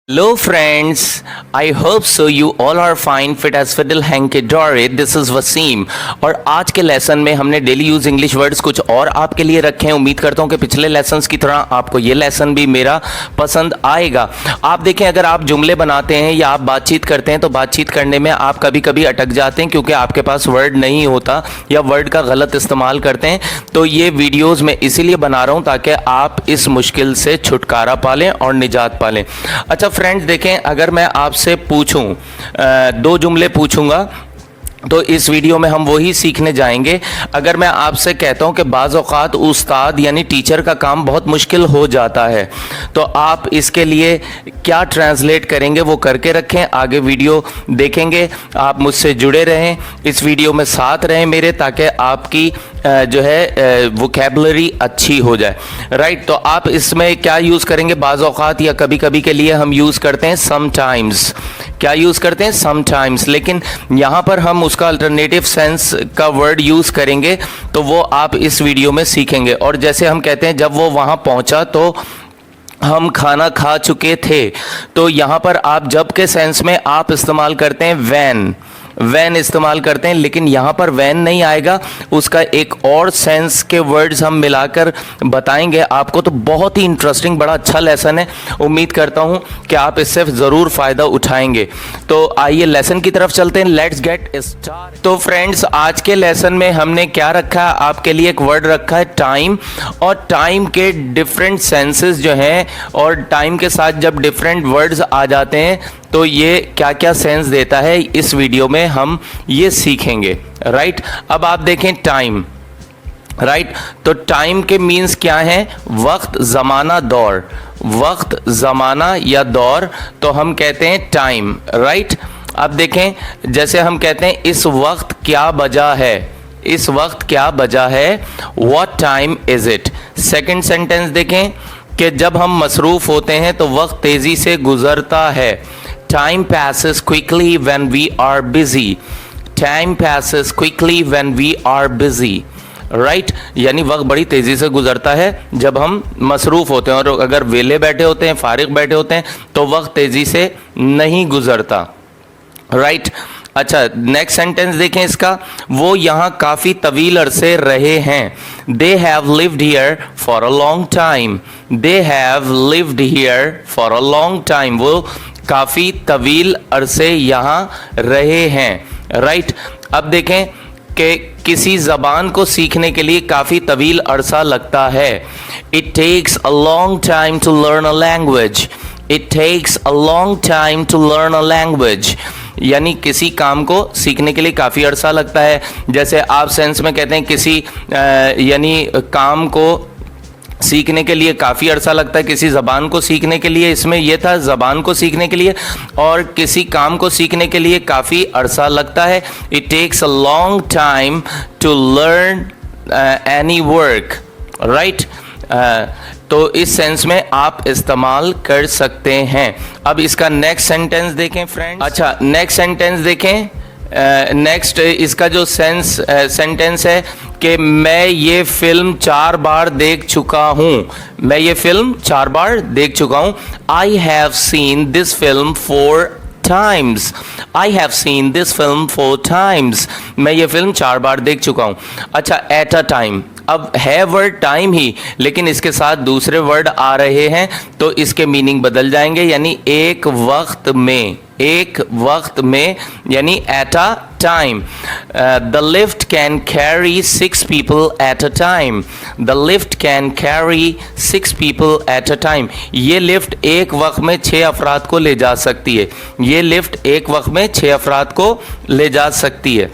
Hello friends, I hope so you all are fine, fit as fiddle, hanky dory. This is Wasim और आज के lesson में हमने daily use English words कुछ और आपके लिए रखे हैं। उम्मीद करता हूं कि पिछले लेसन्स की तरह आपको ये लेसन भी मेरा पसंद आएगा। आप देखें, अगर आप जुमले बनाते हैं या आप बातचीत करते हैं तो बातचीत करने में आप कभी कभी अटक जाते हैं क्योंकि आपके पास वर्ड नहीं होता या वर्ड का गलत इस्तेमाल करते हैं। तो ये वीडियोज़ मैं इसीलिए बना रहा हूँ ताकि आप इस मुश्किल से छुटकारा पा लें और निजात पा लें। अच्छा फ्रेंड्स, देखें, अगर मैं आपसे पूछूं, दो जुमले पूछूंगा तो इस वीडियो में हम वही सीखने जाएंगे। अगर मैं आपसे कहता हूं कि बाज़ औक़ात उस्ताद यानी टीचर का काम बहुत मुश्किल हो जाता है, तो आप इसके लिए क्या ट्रांसलेट करेंगे वो करके रखें। आगे वीडियो देखेंगे, आप मुझसे जुड़े रहें, इस वीडियो में साथ रहें मेरे, ताकि आपकी जो है वोकैबुलरी अच्छी हो जाए। राइट, तो आप इसमें क्या यूज़ करेंगे? बाज़ औक़ात या कभी कभी के लिए हम यूज़ करते हैं समटाइम्स। क्या यूज़ करते हैं? समटाइम्स। लेकिन यहाँ पर हम उसका अल्टरनेटिव सेंस का वर्ड यूज़ करेंगे, तो वो आप इस वीडियो में सीखेंगे। और जैसे हम कहते हैं जब वो वहाँ पहुँचा तो हम खाना खा चुके थे, तो यहाँ पर आप जब के सेंस में आप इस्तेमाल करते हैं वैन इस्तेमाल करते हैं, लेकिन यहाँ पर वैन नहीं आएगा, उसका एक और सेंस के वर्ड्स हम मिलाकर बताएंगे आपको। तो बहुत ही इंटरेस्टिंग, बड़ा अच्छा लेसन है। उम्मीद करता हूँ कि आप इससे ज़रूर फ़ायदा उठाएंगे। तो आइए लेसन की तरफ चलते हैं। Let's get start. तो फ्रेंड्स, आज के लेसन में हमने क्या रखा है? आपके लिए एक वर्ड रखा है टाइम, और टाइम के डिफरेंट सेंसेस जो हैं, और टाइम के साथ जब डिफरेंट वर्ड्स आ जाते हैं तो ये क्या क्या सेंस देता है, इस वीडियो में हम ये सीखेंगे। राइट, अब आप देखें टाइम। राइट, तो टाइम के मीन्स क्या है? वक्त, ज़माना, दौर। वक्त, ज़माना या दौर, तो हम कहते हैं टाइम। राइट, अब देखें, जैसे हम कहते हैं इस वक्त क्या बजा है, इस वक्त क्या बजा है, what time is it. Second sentence देखें कि जब हम मसरूफ़ होते हैं तो वक्त तेज़ी से गुज़रता है। Time passes quickly when we are busy. Time passes quickly when we are busy. Right? यानी वक्त बड़ी तेज़ी से गुजरता है जब हम मसरूफ़ होते हैं, और अगर वेले बैठे होते हैं, फारिग बैठे होते हैं, तो वक्त तेज़ी से नहीं गुजरता। राइट, अच्छा, नेक्स्ट सेंटेंस देखें इसका। वो यहाँ काफ़ी तवील अरसे रहे हैं। They have lived here for a long time. They have lived here for a long time. वो काफ़ी तवील अरसे यहाँ रहे हैं। राइट, अब देखें कि किसी ज़बान को सीखने के लिए काफ़ी तवील अरसा लगता है। It takes a long time to learn a language. It takes a long time to learn a language. यानी किसी काम को सीखने के लिए काफ़ी अरसा लगता है। जैसे आप सेंस में कहते हैं किसी यानी काम को सीखने के लिए काफ़ी अरसा लगता है, किसी ज़बान को सीखने के लिए, इसमें यह था ज़बान को सीखने के लिए, और किसी काम को सीखने के लिए काफ़ी अरसा लगता है। It takes a long time to learn any work. Right, तो इस सेंस में आप इस्तेमाल कर सकते हैं। अब इसका नेक्स्ट सेंटेंस देखें फ्रेंड्स। अच्छा, नेक्स्ट सेंटेंस देखें। नेक्स्ट इसका जो सेंटेंस है कि मैं ये फिल्म 4 बार देख चुका हूँ। मैं ये फिल्म 4 बार देख चुका हूँ। I have seen this film 4 times. I have seen this film 4 times. मैं ये फिल्म 4 बार देख चुका हूँ। अच्छा, at a time, अब है वर्ड टाइम ही, लेकिन इसके साथ दूसरे वर्ड आ रहे हैं तो इसके मीनिंग बदल जाएंगे। यानी एक वक्त में, एक वक्त में, यानी at a time. The lift can carry 6 people at a time. The lift can carry 6 people at a time. ये लिफ्ट एक वक्त में 6 अफराद को ले जा सकती है। ये लिफ्ट एक वक्त में 6 अफराद को ले जा सकती है।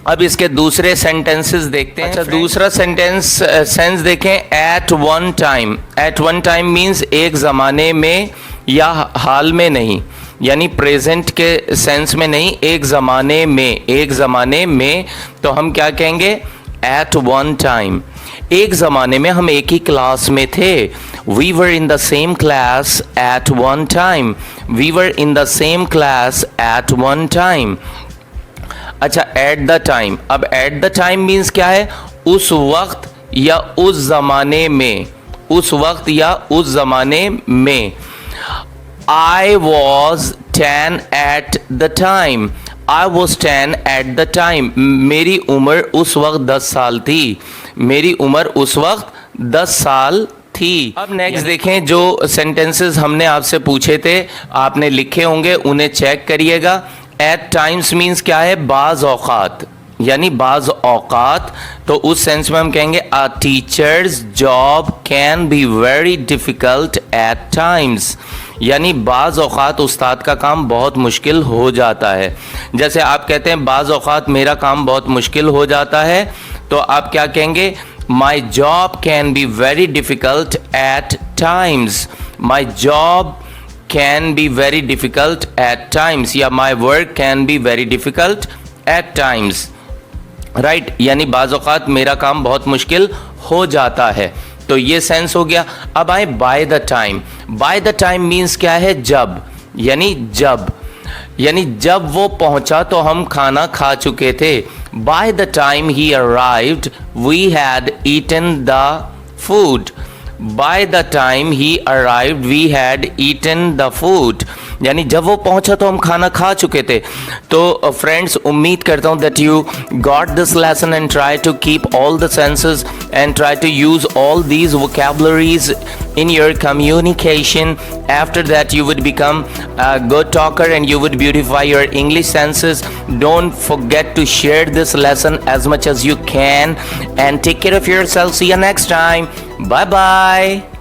अब इसके दूसरे सेंटेंसेस देखते हैं। अच्छा, दूसरा सेंस देखें। At one time. At one time means एक ज़माने में या हाल में नहीं, यानी प्रेजेंट के सेंस में नहीं, एक ज़माने में। एक ज़माने में तो हम क्या कहेंगे? At one time. एक ज़माने में हम एक ही क्लास में थे। We were in the same class at one time. We were in the same class at one time. अच्छा, एट द टाइम। अब एट द टाइम मीन्स क्या है? उस वक्त या उस ज़माने में। उस वक्त या उस ज़माने में। I was 10 at the time. I was 10 at the time. मेरी उम्र उस वक्त 10 साल थी. मेरी उम्र उस वक्त 10 साल थी. अब नेक्स्ट देखें, जो सेंटेंसेस हमने आपसे पूछे थे आपने लिखे होंगे, उन्हें चेक करिएगा. एट टाइम्स मीन्स क्या है? बाज औकात, यानी बाज औकात. तो उस सेंस में हम कहेंगे a teacher's job can be very difficult at times, यानी बाज़ औक़ात उस्ताद का काम बहुत मुश्किल हो जाता है. जैसे आप कहते हैं बाज़ औक़ात मेरा काम बहुत मुश्किल हो जाता है, तो आप क्या कहेंगे? My job can be very difficult at times. My job can be very difficult at times, या my work can be very difficult at times. Right, यानी बाज़ औक़ात मेरा काम बहुत मुश्किल हो जाता है. तो ये सेंस हो गया. अब आए bye the time. Bye the time means क्या है? जब, यानी जब, यानी जब वो पहुंचा तो हम खाना खा चुके थे. By the time he arrived we had eaten the food. By the time he arrived we had eaten the food, यानी जब वो पहुंचा तो हम खाना खा चुके थे. तो फ्रेंड्स, उम्मीद करता हूँ that you got this lesson and try to keep all the senses and try to use all these vocabularies in your communication. After that you would become a good talker and you would beautify your English senses. Don't forget to share this lesson as much as you can and take care of yourself. See you next time. Bye bye.